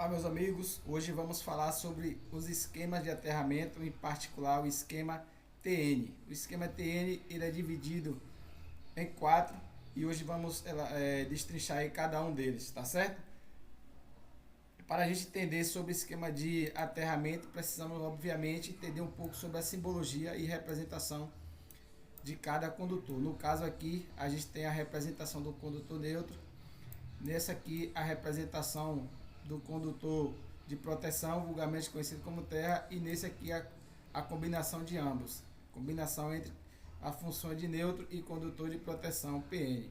Olá, meus amigos, hoje vamos falar sobre os esquemas de aterramento, em particular o esquema TN. O esquema TN ele é dividido em quatro e hoje vamos destrinchar aí cada um deles, tá certo? Para a gente entender sobre o esquema de aterramento, precisamos obviamente entender um pouco sobre a simbologia e representação de cada condutor. No caso aqui, a gente tem a representação do condutor neutro. Nesse aqui, a representação do condutor de proteção, vulgarmente conhecido como terra, e nesse aqui a combinação de ambos, combinação entre a função de neutro e condutor de proteção PN.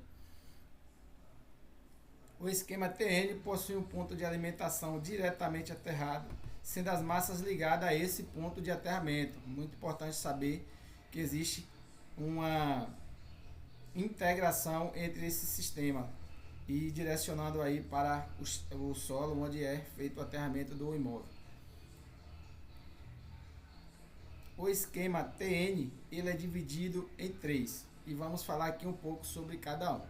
O esquema TN possui um ponto de alimentação diretamente aterrado, sendo as massas ligadas a esse ponto de aterramento. Muito importante saber que existe uma integração entre esse sistema e direcionando aí para o solo onde é feito o aterramento do imóvel. O esquema TN ele é dividido em três e vamos falar aqui um pouco sobre cada um.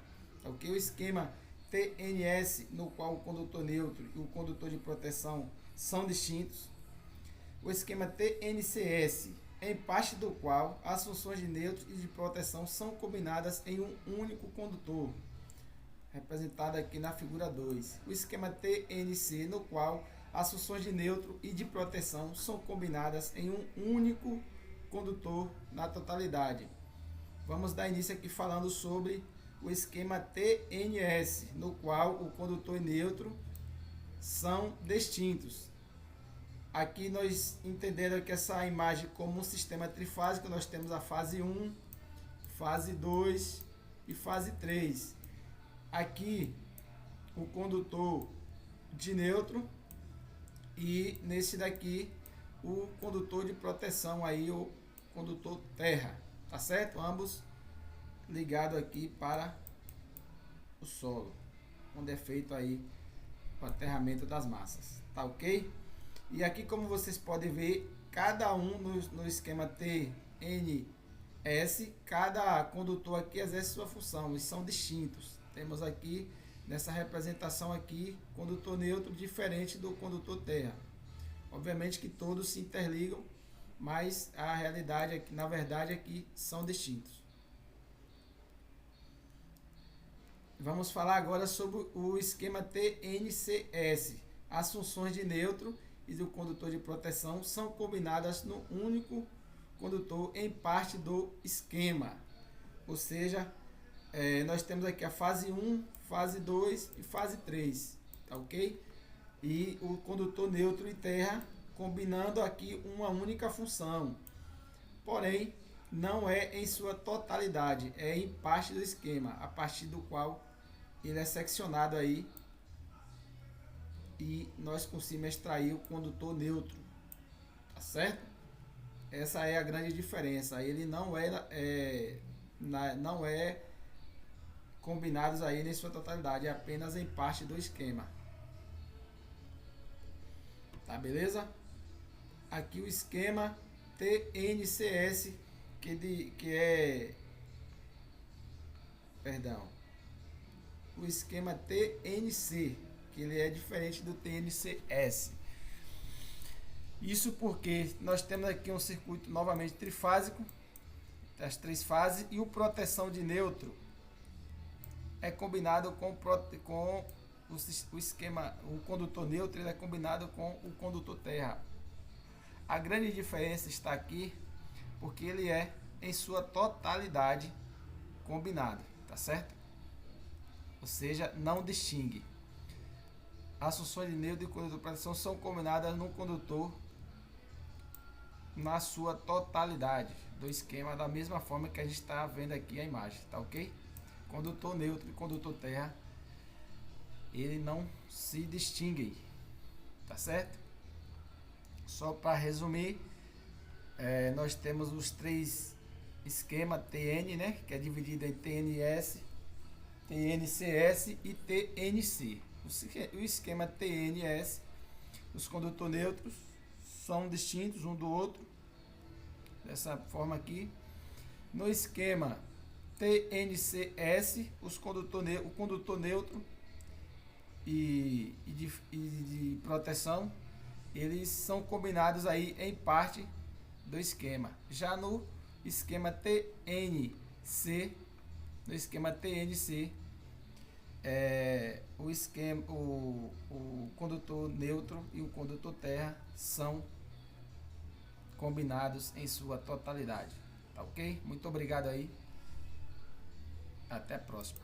Ok? O esquema TNS, no qual o condutor neutro e o condutor de proteção são distintos. O esquema TNCS, em parte do qual as funções de neutro e de proteção são combinadas em um único condutor, representado aqui na figura 2. O esquema TNC, no qual as funções de neutro e de proteção são combinadas em um único condutor na totalidade. Vamos dar início aqui falando sobre o esquema TNS, no qual o condutor e neutro são distintos. Aqui nós entendendo que essa imagem como um sistema trifásico, nós temos a fase 1, fase 2 e fase 3. Aqui o condutor de neutro e nesse daqui o condutor de proteção aí, o condutor terra, tá certo? Ambos ligados aqui para o solo, onde é feito aí o aterramento das massas, tá ok? E aqui, como vocês podem ver, cada um no esquema TNS, cada condutor aqui exerce sua função, eles são distintos. Temos aqui, nessa representação aqui, condutor neutro diferente do condutor terra. Obviamente que todos se interligam, mas a realidade aqui, na verdade, aqui são distintos. Vamos falar agora sobre o esquema TNCS. As funções de neutro e do condutor de proteção são combinadas no único condutor em parte do esquema. Ou seja, nós temos aqui a fase 1, fase 2 e fase 3, tá ok? E o condutor neutro e terra combinando aqui uma única função. Porém, não é em sua totalidade, é em parte do esquema, a partir do qual ele é seccionado aí e nós conseguimos extrair o condutor neutro, tá certo? Essa é a grande diferença. Ele não é combinados aí em sua totalidade, é apenas em parte do esquema. Tá, beleza? Aqui o esquema TNCS, o esquema TNC, que ele é diferente do TNCS. Isso porque nós temos aqui um circuito novamente trifásico, as três fases, e o proteção de neutro é combinado com o esquema, o condutor neutro ele é combinado com o condutor terra. A grande diferença está aqui porque ele é em sua totalidade combinado, tá certo? Ou seja, não distingue. As funções de neutro e condutor de proteção são combinadas no condutor na sua totalidade do esquema, da mesma forma que a gente está vendo aqui a imagem, tá ok? Condutor neutro e condutor terra, ele não se distingue, tá certo? Só para resumir, nós temos os três esquemas TN, né, que é dividido em TNS, TNCS e TNC. O esquema TNS, os condutores neutros são distintos um do outro, dessa forma aqui. No esquema TNCS, o condutor neutro e de proteção, eles são combinados aí em parte do esquema. Já no esquema TNC, o condutor neutro e o condutor terra são combinados em sua totalidade. Tá ok? Muito obrigado aí. Até a próxima.